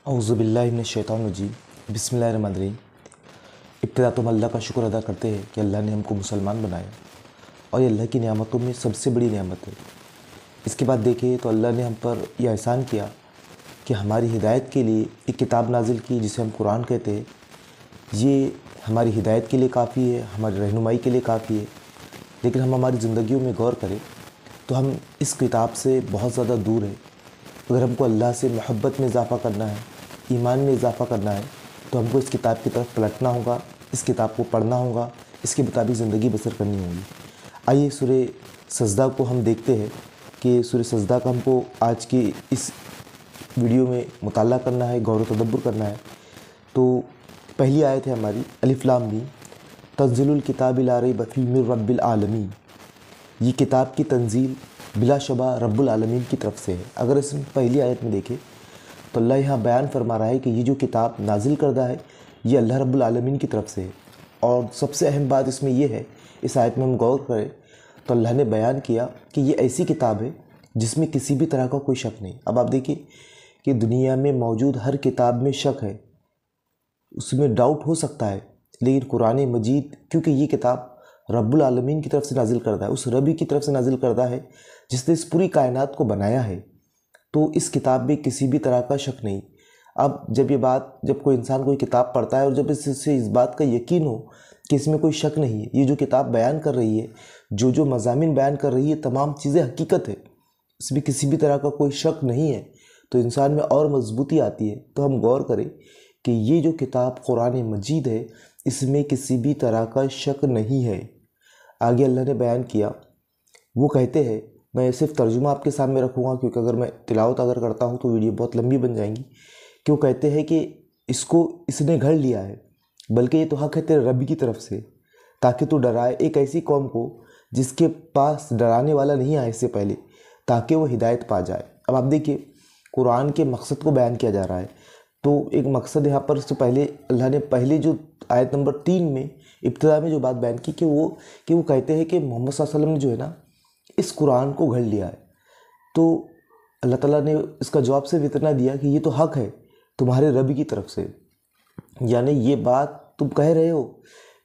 औज़ुबिल्लाहि मिनश्शैतानिर्रजीम बिस्मिल्लाहिर्रहमानिर्रहीम। इब्तिदा तो हम अल्लाह का शुक्र अदा करते हैं कि अल्लाह ने हमको मुसलमान बनाया और ये अल्लाह की नेमतों में सबसे बड़ी नेमत है। इसके बाद देखें तो अल्लाह ने हम पर यह एहसान किया कि हमारी हिदायत के लिए एक किताब नाजिल की जिसे हम कुरान कहते हैं। ये हमारी हिदायत के लिए काफ़ी है, हमारी रहनुमाई के लिए काफ़ी है। लेकिन हम हमारी ज़िंदगियों में गौर करें तो हम इस किताब से बहुत ज़्यादा दूर हैं। अगर हमको अल्लाह से मोहब्बत में इजाफ़ा करना है, ईमान में इजाफ़ा करना है, तो हमको इस किताब की तरफ पलटना होगा, इस किताब को पढ़ना होगा, इसके मुताबिक ज़िंदगी बसर करनी होगी। आइए सूरह सजदा को हम देखते हैं कि सूरह सजदा का हमको आज की इस वीडियो में मुताला करना है, गौर तदब्बुर करना है। तो पहली आयत है हमारी अलिफ लाम मीम तंज़ीलुल किताबि ला रैब फ़ीहि मिर रब्बिल आलमीन। ये किताब की तंजील बिलाशबा रब्बुल आलमीन की तरफ से है। अगर इस पहली आयत में देखें तो अल्लाह यहाँ बयान फरमा रहा है कि ये जो किताब नाजिल करदा है ये अल्लाह रब्बुल आलमीन की तरफ से है। और सबसे अहम बात इसमें यह है, इस आयत में हम गौर करें तो अल्लाह ने बयान किया कि ये ऐसी किताब है जिसमें किसी भी तरह का कोई शक नहीं। अब आप देखिए कि दुनिया में मौजूद हर किताब में शक है, उसमें डाउट हो सकता है, लेकिन कुरान मजीद क्योंकि ये किताब रब्बुल आलमीन की तरफ से नाजिल करदा है, उस रबी की तरफ से नाजिल करदा है जिसने इस पूरी कायनात को बनाया है, तो इस किताब में किसी भी तरह का शक नहीं। अब जब कोई इंसान कोई किताब पढ़ता है और जब इससे इस बात का यकीन हो कि इसमें कोई शक नहीं है, ये जो किताब बयान कर रही है, जो मज़ामीन बयान कर रही है, तमाम चीज़ें हकीकत है, इसमें किसी भी तरह का कोई शक नहीं है, तो इंसान में और मजबूती आती है। तो हम गौर करें कि ये जो किताब कुरान मजीद है इसमें किसी भी तरह का शक नहीं है। आगे अल्लाह ने बयान किया, वो कहते हैं, मैं सिर्फ तर्जुमा आपके सामने रखूँगा क्योंकि अगर मैं तिलावत करता हूँ तो वीडियो बहुत लंबी बन जाएंगी। कि वो कहते हैं कि इसने घड़ लिया है, बल्कि ये तो हक़ है तेरे रब की तरफ से, ताकि तू डराए एक ऐसी कौम को जिसके पास डराने वाला नहीं आया इससे पहले, ताकि वो हिदायत पा जाए। अब आप देखिए कुरान के मकसद को बयान किया जा रहा है, तो एक मकसद यहाँ पर उससे पहले अल्लाह ने पहले जो आयत नंबर 3 में इब्तिदा में जो बात बयान की कि वो कहते हैं कि मोहम्मद सल्लल्लाहु अलैहि वसल्लम ने जो है ना इस कुरान को घड़ लिया है। तो अल्लाह ताला ने इसका जवाब सिर्फ इतना दिया कि ये तो हक़ है तुम्हारे रब की तरफ से, यानी ये बात तुम कह रहे हो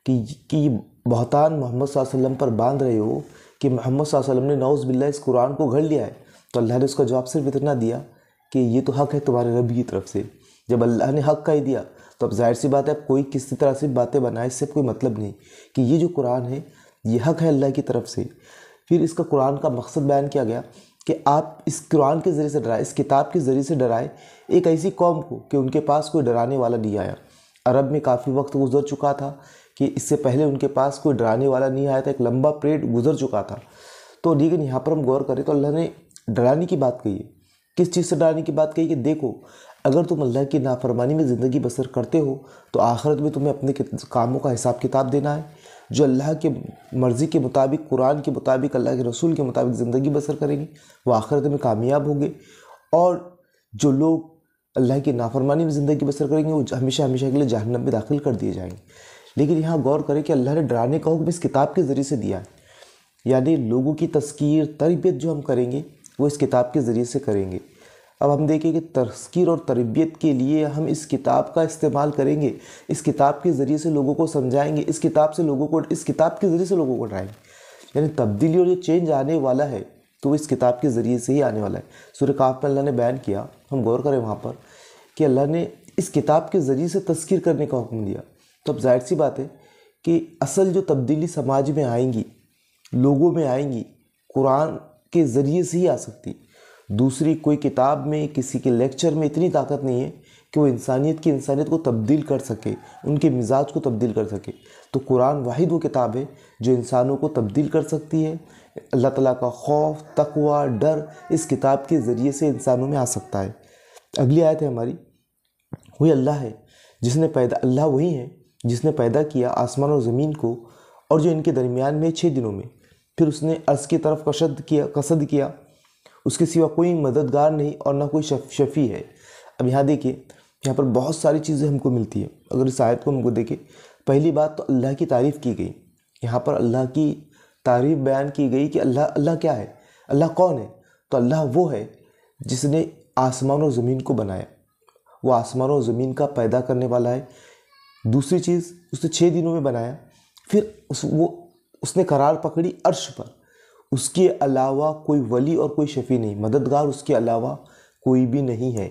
कि बहतान मोहम्मद सल्लल्लाहु अलैहि वसल्लम पर बांध रहे हो कि मोहम्मद सल्लल्लाहु अलैहि वसल्लम ने नौज़ बिल्लाह इस कुरान को घड़ लिया है। तो अल्लाह ने उसका जवाब सिर्फ इतना दिया कि ये तो हक़ है तुम्हारे रब की तरफ से। जब अल्लाह ने हक़ कह दिया तो अब जाहिर सी बात है, अब कोई किसी तरह से बातें बनाए इससे कोई मतलब नहीं कि ये जो कुरान है ये हक़ है अल्लाह की तरफ से। फिर इसका कुरान का मकसद बयान किया गया कि आप इस कुरान के ज़रिए से डराए, इस किताब के ज़रिए से डराए एक ऐसी कौम को कि उनके पास कोई डराने वाला नहीं आया। अरब में काफ़ी वक्त गुजर चुका था कि इससे पहले उनके पास कोई डराने वाला नहीं आया था, एक लंबा पीरियड गुजर चुका था। तो लेकिन यहाँ पर हम गौर करें तो अल्लाह ने डराने की बात कही है। किस चीज़ से डराने की बात कही कि देखो अगर तुम अल्लाह की नाफरमानी में ज़िंदगी बसर करते हो तो आखिरत में तुम्हें अपने कामों का हिसाब किताब देना है। जो अल्लाह के मर्ज़ी के मुताबिक, कुरान के मुताबिक, अल्लाह के रसूल के मुताबिक ज़िंदगी बसर करेंगे वो आखिरत में कामयाब होंगे, और जो लोग अल्लाह की नाफरमानी में ज़िंदगी बसर करेंगे वो हमेशा हमेशा के लिए जहन्नम में दाखिल कर दिए जाएंगे। लेकिन यहाँ गौर करें कि अल्लाह ने डराने का हुक्म इस किताब के ज़रिए से दिया है, यानी लोगों की तज़कीर तरबियत जो हम करेंगे वो इस किताब के ज़रिए से करेंगे। अब हम देखें कि तज़कीर और तरबियत के लिए हम इस किताब का इस्तेमाल करेंगे, इस किताब के ज़रिए से लोगों को समझाएंगे, इस किताब के ज़रिए से लोगों को डराएंगे। यानी तब्दीली और जो चेंज आने वाला है तो वो इस किताब के ज़रिए से ही आने वाला है। सूरह काफ में अल्लाह ने बयान किया, हम गौर करें वहाँ पर कि अल्लाह ने इस किताब के ज़रिए से तज़कीर करने का हुक्म दिया। तो अब जाहिर सी बात है कि असल जो तब्दीली समाज में आएंगी, लोगों में आएंगी, कुरान के ज़रिए से ही आ सकती। दूसरी कोई किताब में, किसी के लेक्चर में इतनी ताकत नहीं है कि वो इंसानियत को तब्दील कर सके, उनके मिजाज को तब्दील कर सके। तो कुरान वाहिद वो किताब है जो इंसानों को तब्दील कर सकती है। अल्लाह ताला का खौफ, तकवा, डर इस किताब के ज़रिए से इंसानों में आ सकता है। अगली आयत है हमारी, वही अल्लाह है अल्लाह वही है जिसने पैदा किया आसमान और ज़मीन को और जो इनके दरमियान में 6 दिनों में, फिर उसने अर्ज़ की तरफ कसद किया, उसके सिवा कोई मददगार नहीं और ना कोई शफ़ी है। अब यहाँ देखिए, यहाँ पर बहुत सारी चीज़ें हमको मिलती है। अगर इस आयत को हमको देखें, पहली बात तो अल्लाह की तारीफ़ की गई। यहाँ पर अल्लाह की तारीफ़ बयान की गई कि अल्लाह क्या है, अल्लाह कौन है। तो अल्लाह वो है जिसने आसमान और ज़मीन को बनाया, وہ آسمان و ज़مین کا پیدا کرنے والا ہے۔ دوسری چیز، اس نے 6 دنوں میں بنایا، پھر اس نے قرار پکڑی عرش پر۔ اس کے علاوہ کوئی ولی اور کوئی شفیع نہیں، مددگار اس کے علاوہ کوئی بھی نہیں ہے۔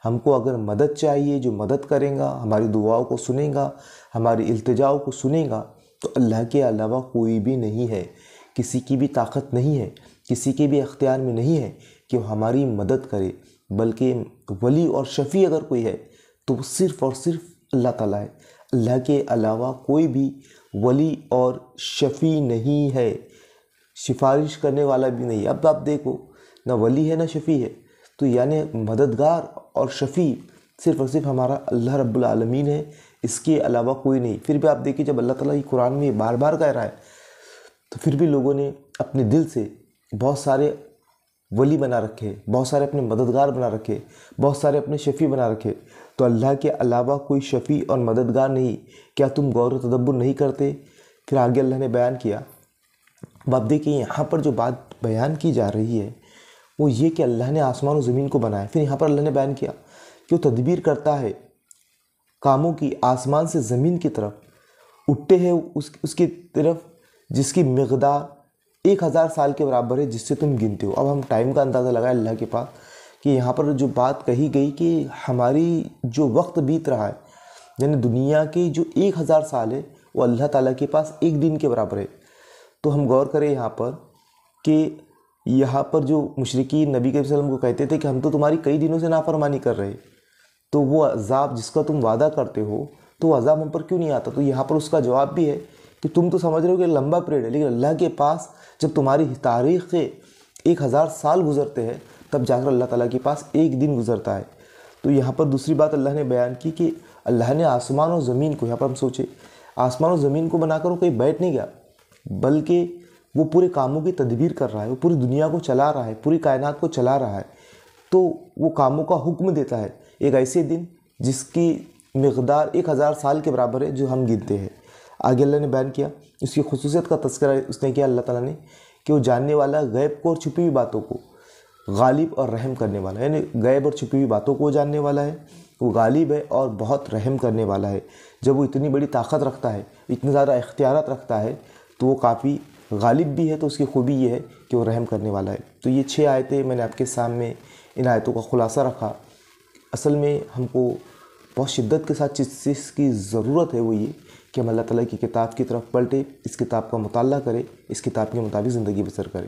ہم کو اگر مدد چاہیے، جو مدد کرے گا، ہماری دعاؤں کو سنے گا، ہماری التجاؤں کو سنے گا، تو اللہ کے علاوہ کوئی بھی نہیں ہے۔ کسی کی بھی طاقت نہیں ہے، کسی کے بھی اختیار میں نہیں ہے کہ وہ ہماری مدد کرے، بلکہ ولی اور شفیع اگر کوئی ہے تو وہ صرف اور صرف اللہ تعالیٰ ہے۔ اللہ کے علاوہ کوئی بھی ولی اور شفیع نہیں ہے، سفارش کرنے والا بھی نہیں۔ اب آپ دیکھو، نہ ولی ہے نہ شفیع ہے، تو یعنی مددگار اور شفیع صرف اور صرف ہمارا اللہ رب العالمین ہے، اس کے علاوہ کوئی نہیں۔ پھر بھی آپ دیکھیے، جب اللہ تعالیٰ یہ قرآن میں بار بار کہہ رہا ہے، تو پھر بھی لوگوں نے اپنے دل سے بہت سارے ولی بنا رکھے، بہت سارے اپنے مددگار بنا رکھے، بہت سارے اپنے شفیع بنا رکھے۔ تو اللہ کے علاوہ کوئی شفیع اور مددگار نہیں، کیا تم غور و تدبر نہیں کرتے؟ پھر آگے اللہ نے بیان کیا۔ اب آپ دیکھیں، یہاں پر جو بات بیان کی جا رہی ہے وہ یہ کہ اللہ نے آسمان و زمین کو بنایا۔ پھر یہاں پر اللہ نے بیان کیا کہ وہ تدبیر کرتا ہے کاموں کی، آسمان سے زمین کی طرف اٹھتے ہیں اس کی طرف جس کی مقدار 1000 سال کے برابر ہے، جس سے تم گنتے ہو۔ اب ہم ٹائم کا اندازہ لگائیں اللہ کے پاس، کہ یہاں پر جو بات کہی گئی کہ ہماری جو وقت بیت رہا ہے، یعنی دنیا کے جو 1000 سال ہے وہ اللہ تعالیٰ کے پاس ایک دن کے برابر ہے۔ تو ہم غور کریں یہاں پر کہ یہاں پر جو مشرکین نبی کریم صلی اللہ علیہ وسلم کو کہتے تھے کہ ہم تو تمہاری کئی دنوں سے نافرمانی کر رہے، تو وہ عذاب جس کا تم وعدہ کرتے ہو تو وہ عذاب ہم پر کیوں نہیں آتا؟ تو یہاں پر اس کا جواب بھی ہے کہ تم تو سمجھ رہے ہو کہ لمبا پیریڈ ہے، لیکن اللہ کے پاس جب تمہاری تاریخ کے 1000 سال گزرتے ہیں تب جا کر اللہ تعالیٰ کے پاس ایک دن گزرتا ہے۔ تو یہاں پر دوسری بات اللہ نے بیان کی کہ اللہ نے آسمان و زمین کو، یہاں پر ہم سوچے آسمان و زمین کو بنا کر وہ کہیں بیٹھ نہیں گیا، بلکہ وہ پورے کاموں کی تدبیر کر رہا ہے، وہ پوری دنیا کو چلا رہا ہے، پوری کائنات کو چلا رہا ہے۔ تو وہ کاموں کا حکم دیتا ہے ایک ایسے دن جس کی مقدار 1000 سال کے برابر ہے، جو ہم گنتے ہیں۔ آگے اللہ نے بیان کیا، اس کی خصوصیت کا تذکرہ اس نے کیا اللہ تعالیٰ نے، کہ وہ جاننے والا غیب کو اور چھپی ہوئی باتوں کو، غالب اور رحم کرنے والا ہے۔ یعنی غیب اور چھپی ہوئی باتوں کو وہ جاننے والا ہے، وہ غالب ہے اور بہت رحم کرنے والا ہے۔ جب وہ اتنی بڑی طاقت رکھتا ہے، اتنے زیادہ اختیارات رکھتا ہے، تو وہ کافی غالب بھی ہے، تو اس کی خوبی یہ ہے کہ وہ رحم کرنے والا ہے۔ تو یہ 6 آیتیں میں نے آپ کے سامنے ان آیتوں کا خلاصہ رکھا۔ اصل میں ہم کو بہت شدت کے ساتھ جس چیز کی ضرورت ہے وہ یہ کہ ہم اللہ تعالیٰ کی کتاب کی طرف پلٹے، اس کتاب کا مطالعہ کریں، اس کتاب کے مطابق زندگی بسر کریں۔